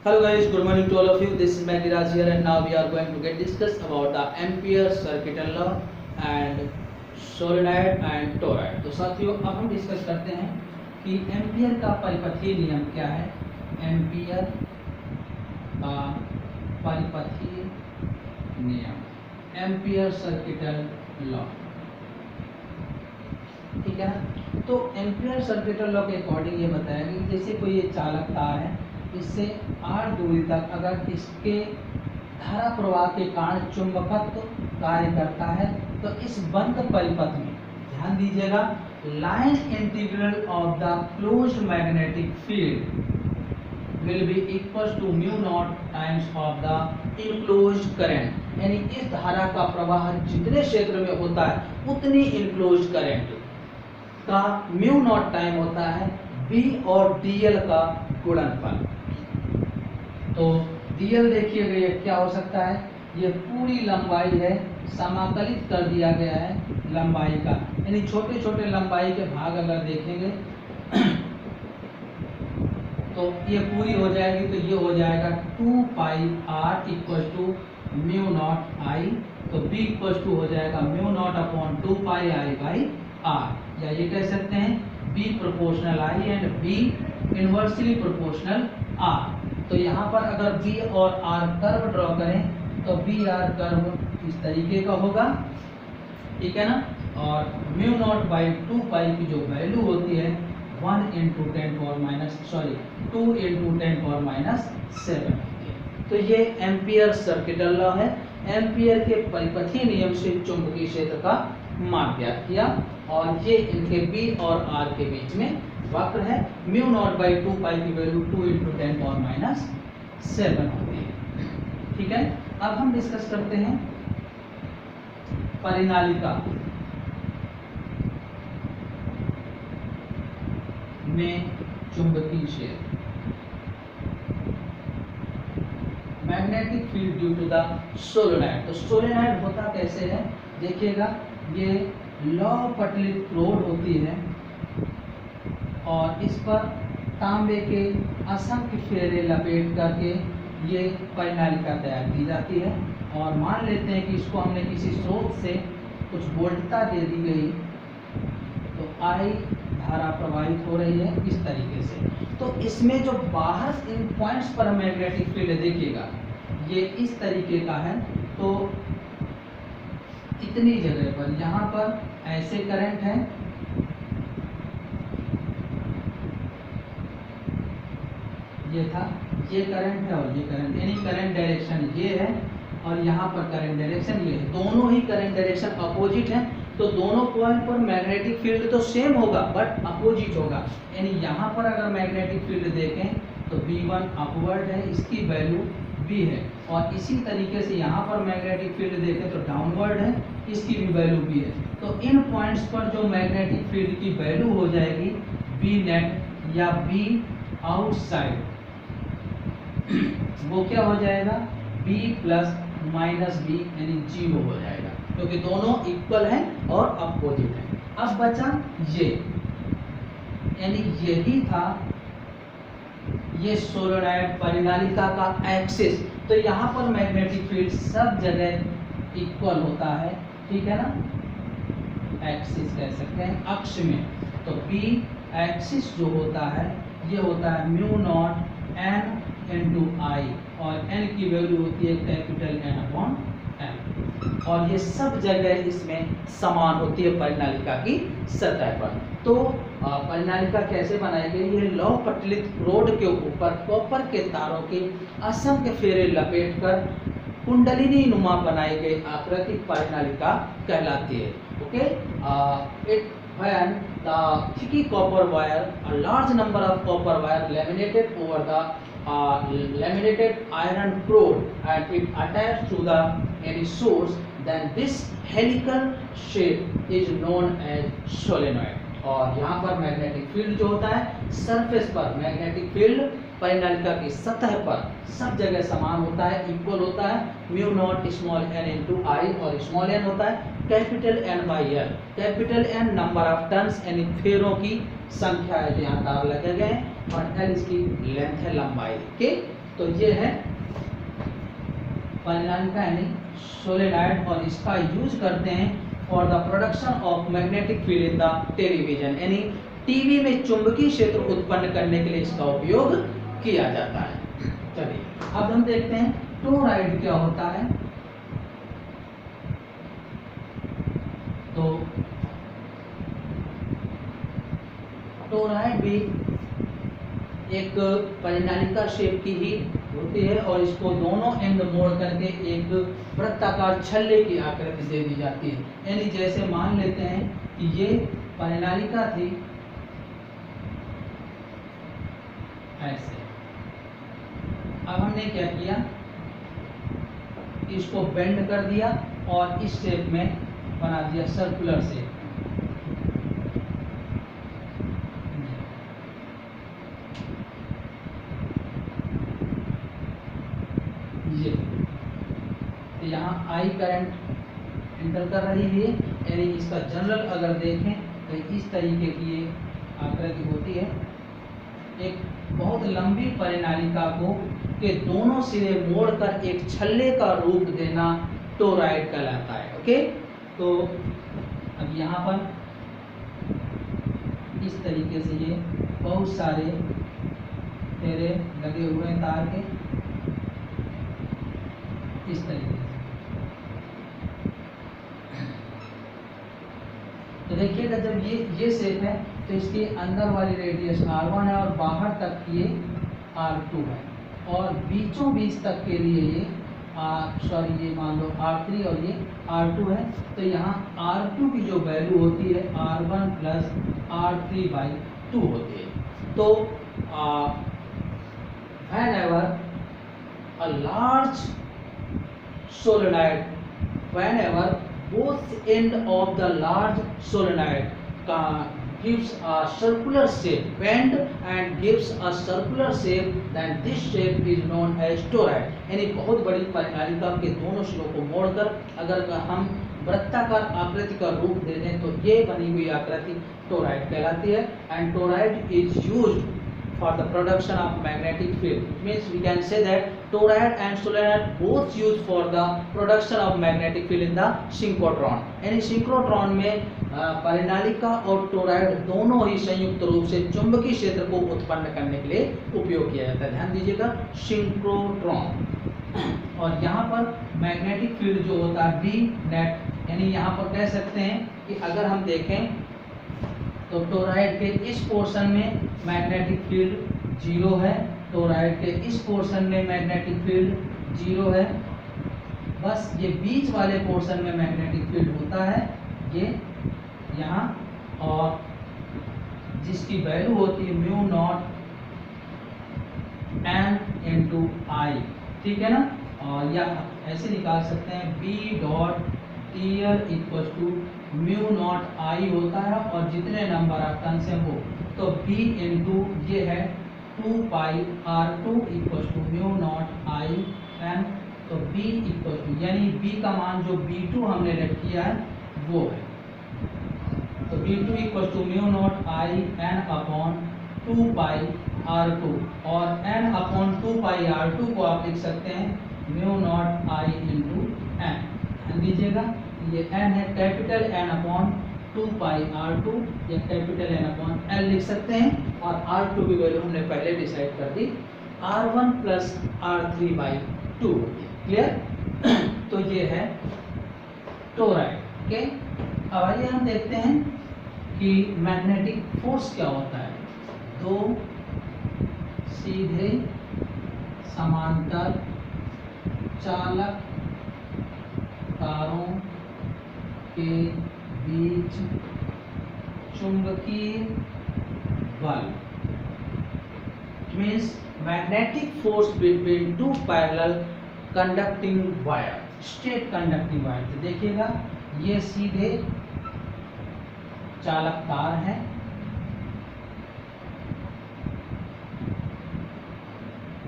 Hello guys, good morning to all of you. This is Magiraj here and now we are going to get discuss about the Ampere circuital law and solenoid and toroid. तो साथियों अब हम discuss करते हैं कि ampere का परिपथीय नियम क्या है। एम्पियर का परिपथीय नियम, एम्पियर सर्किटल लॉ, ठीक है ना। तो एम्पियर सर्किटल लॉ के अकॉर्डिंग ये बताया कि जैसे कोई ये चालक तार है, इससे r दूरी तक अगर इसके धारा प्रवाह के कारण चुंबकत्व कार्य करता है तो इस बंद परिपथ में ध्यान दीजिएगा, line integral of the closed magnetic field will be equal to mu naught times of the enclosed current. यानी इस धारा का प्रवाह जितने क्षेत्र में होता है उतनी इनक्लोज्ड करंट का म्यू नॉट टाइम होता है b और dl का गुणनफल। तो dl देखिएगा ये क्या हो सकता है, ये पूरी लंबाई है, समाकलित कर दिया गया है लंबाई का, यानी छोटे छोटे लंबाई के भाग अगर देखेंगे तो ये पूरी हो जाएगी, तो ये हो जाएगा 2 pi r equal to mu naught I. तो b इक्वल टू हो जाएगा mu naught upon 2 pi I by r, या ये कह सकते हैं b proportional i and b inversely proportional r। तो यहाँ पर अगर b और r कर्व ड्रॉ करें तो b r कर्व इस तरीके का होगा, ठीक है ना। और म्यू नॉट बाई 2 पाई की जो वैल्यू होती है 1 into 10 power minus 2 into 10 power minus 7 होती है। तो ये एम्पियर सर्किटल लॉ है। एम्पियर के परिपथीय नियम से चुंबकीय क्षेत्र का मान ज्ञात किया और ये इनके b और r के बीच में वक्र है। म्यू नॉट बाई 2 पाई की वैल्यू 2 इंटू 10 पावर माइनस 7 होती है, ठीक है। अब हम डिस्कस करते हैं परिनालिका में चुंबकीय क्षेत्र, magnetic field due to the solenoid. तो सोलेनॉइड होता कैसे है देखिएगा, ये लौ पटलित रोड होती है और इस पर तांबे के असंख्य फेरे लपेट करके ये परिनालिका तैयार की जाती है। और मान लेते हैं कि इसको हमने किसी स्रोत से कुछ वोल्टता दे दी गई, तो I धारा प्रवाहित हो रही है इस तरीके से। तो इसमें जो बाहर इन पॉइंट्स पर मैग्नेटिक फील्ड देखिएगा ये इस तरीके का है। तो इतनी जगह पर यहाँ पर ऐसे करंट है, ये था, ये करंट है और ये करंट, यानी करंट डायरेक्शन ये है और यहाँ पर करंट डायरेक्शन ये है। दोनों ही करंट डायरेक्शन अपोजिट है, तो दोनों पॉइंट पर मैग्नेटिक फील्ड तो सेम होगा बट अपोजिट होगा। यानी यहाँ पर अगर मैग्नेटिक फील्ड देखें तो V1 अपवर्ड है, इसकी वैल्यू B है, और इसी तरीके से यहाँ पर मैग्नेटिक फील्ड देखें तो डाउनवर्ड है, इसकी भी वैल्यू B है। तो इन पॉइंट्स पर जो मैग्नेटिक फील्ड की वैल्यू हो जाएगी B नेट या B आउटसाइड, वो क्या हो जाएगा B प्लस माइनस B यानी 0 हो जाएगा, क्योंकि दोनों इक्वल हैं और अपोजिट हैं। अब बचा ये, यानी यही था ये सोलेनॉइड परिनालिका का एक्सिस। तो यहाँ पर मैग्नेटिक फील्ड सब जगह इक्वल होता है, ठीक है ना, एक्सिस कह सकते हैं अक्ष में। तो B एक्सिस जो होता है ये होता है mu naught n into I, और n की वैल्यू होती है कैपिटल N अपॉन m, और ये सब जगह इसमें समान होती है परिनालिका की सतह पर। तो परिनालिका कैसे बनाई गई, ये लौ पटलित रोड के ऊपर कॉपर के तारों के असंख्य फेरे लपेट कर कुंडलिनी नुमा बनाई गई आकृति परिनालिका कहलाती है। Okay, it when the thick copper wire, a large number of copper wire laminated over the laminated iron rod and it attached to the any source, then this helical shape is known as solenoid। और यहाँ पर magnetic field जो होता है surface पर, magnetic field परिनालिका की सतह पर सब जगह समान होता है, इक्वल होता है। Mu naught small n into I, और स्मॉल n होता है capital N by L। Capital N number of turns यानी फेरों की संख्या है जो यहाँ तार लगे गए हैं, और L इसकी लेंथ है, लंबाई के तो ये है परिणामिका यानी सोलेनॉइड, और इसका यूज करते हैं for the production of magnetic field in the television, यानी टीवी में चुंबकीय क्षेत्र उत्पन्न करने के लिए इसका उपयोग किया जाता है। चलिए अब हम देखते हैं टोरॉइड क्या होता है। तो टोरॉइड भी एक परिनालिका शेप की ही होती है और इसको दोनों एंड मोड़ करके एक वृत्ताकार छल्ले की आकृति दे दी जाती है। यानी जैसे मान लेते हैं कि ये परिनालिका थी ऐसे, अब हमने क्या किया, इसको बेंड कर दिया और इस शेप में बना दिया, सर्कुलर शेप। ये तो यहाँ आई करंट एंटर कर रही है, यानी इसका जनरल अगर देखें तो इस तरीके की ये आकृति होती है। एक बहुत लंबी परिनालिका को के दोनों सिरे मोड़कर एक छल्ले का रूप देना टोरॉइड कहलाता है। ओके, तो अब यहाँ पर इस तरीके से ये बहुत सारे फेरे लगे हुए हैं तार के, इस तरीके से। तो देखिएगा जब ये शेप है तो इसके अंदर वाली रेडियस r1 है और बाहर तक ये r2 है, और बीचों बीच तक के लिए ये ये मान लो r3 और ये r2 है। तो यहाँ r2 की जो वैल्यू होती है r1 प्लस r3/2 होती है। तो whenever a large solenoid, whenever both end of the large solenoid gives a circular shape, bend and gives a circular shape, then this shape is known as toroid। यानी बहुत बड़ी परिनालिका के दोनों सिरों को मोड़कर अगर हम वृत्ताकार आकृति का रूप दे दें तो ये बनी हुई आकृति टोरॉइड कहलाती है। And toroid is used for the production of magnetic field. It means we can say that toroid and solenoid both used for the production of magnetic field in the synchrotron। यानी synchrotron में परिनालिका और toroid दोनों ही संयुक्त रूप से चुंबकीय क्षेत्र को उत्पन्न करने के लिए उपयोग किया जाता है। ध्यान दीजिएगा, सिंक्रोट्रॉन। और यहाँ पर मैग्नेटिक फील्ड जो होता है बी नेट, यानी यहाँ पर कह सकते हैं कि अगर हम देखें तो टोरॉइड के इस पोर्शन में मैग्नेटिक फील्ड 0 है, टोरॉइड के इस पोर्शन में मैग्नेटिक फील्ड 0 है, बस ये बीच वाले पोर्शन में मैग्नेटिक फील्ड होता है ये यहाँ, और जिसकी वैल्यू होती है mu naught n into I, ठीक है ना। और या ऐसे निकाल सकते हैं B dot TL equal to mu naught I होता है, और जितने नंबर ऑफ टर्न्स हैं वो, तो b इंटू ये है 2 pi r2 equal to mu naught I N. तो b इक्वल टू, यानी b का मान जो b2 हमने रख किया है वो है, तो b2 equal to mu naught I N upon 2 pi r2, और n अपॉन 2 पाई r2 को आप लिख सकते हैं म्यू नॉट आई इंटू एन। ध्यान दीजिएगा ये n है, capital N upon 2 pi r2 या कैपिटल N अपॉन L लिख सकते हैं, और r2 की वैल्यू हमने पहले डिसाइड कर दी r1 प्लस r3/2 होती है। क्लियर? तो ये है टोरॉइड। ओके, अब आइए हम देखते हैं कि मैग्नेटिक फोर्स क्या होता है। दो सीधे समांतर चालक तारों के बीच चुंबकीय बल, means magnetic force between two parallel conducting wire, straight conducting wire. तो देखिएगा ये सीधे चालक तार हैं,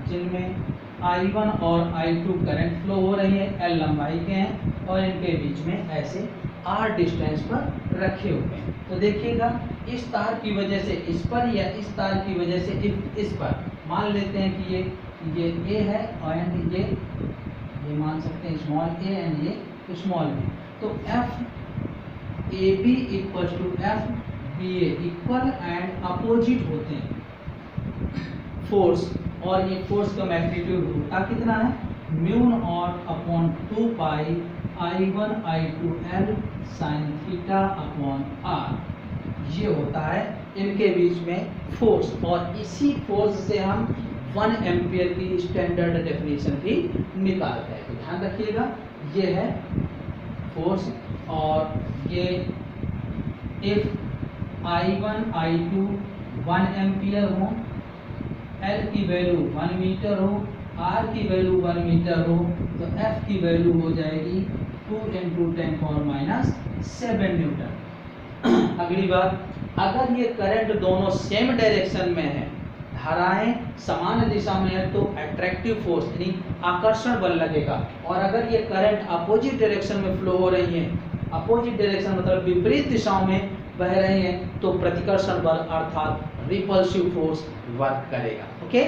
जिनमें I1 और I2 करंट फ्लो हो रही है, L लंबाई के हैं, और इनके बीच में ऐसे R डिस्टेंस पर रखे हुए हैं। तो देखिएगा इस तार की वजह से इस पर, या इस तार की वजह से इस पर, मान लेते हैं कि ये ए है एंड ये मान सकते हैं स्मॉल ए एंड ये स्मॉल बी। तो F a b equal to F b a equal and opposite होते हैं फोर्स, और ये फोर्स का मैग्नीट्यूड होता कितना है, mu naught upon 2 pi I1 I2 L sine theta upon R. ये होता है इनके बीच में फोर्स, और इसी फोर्स से हम 1 एम्पियर की स्टैंडर्ड डेफिनेशन भी निकालते हैं। तो ध्यान रखिएगा, ये है फोर्स, और ये इफ I1 I2 1 एम्पियर हो, L की वैल्यू 1 मीटर हो, R की वैल्यू 1 मीटर हो, तो F की वैल्यू हो जाएगी 2 × 10⁻⁷ न्यूटन। अगली बात, अगर ये करंट दोनों सेम डायरेक्शन में है, धाराएं समान दिशा में है, तो अट्रैक्टिव फोर्स यानी आकर्षण बल लगेगा, और अगर ये करंट अपोजिट डायरेक्शन में फ्लो हो रही है, अपोजिट डायरेक्शन मतलब विपरीत दिशाओं में बह रही हैं, तो प्रतिकर्षण बल अर्थात रिपल्सिव फोर्स वर्क करेगा। ओके।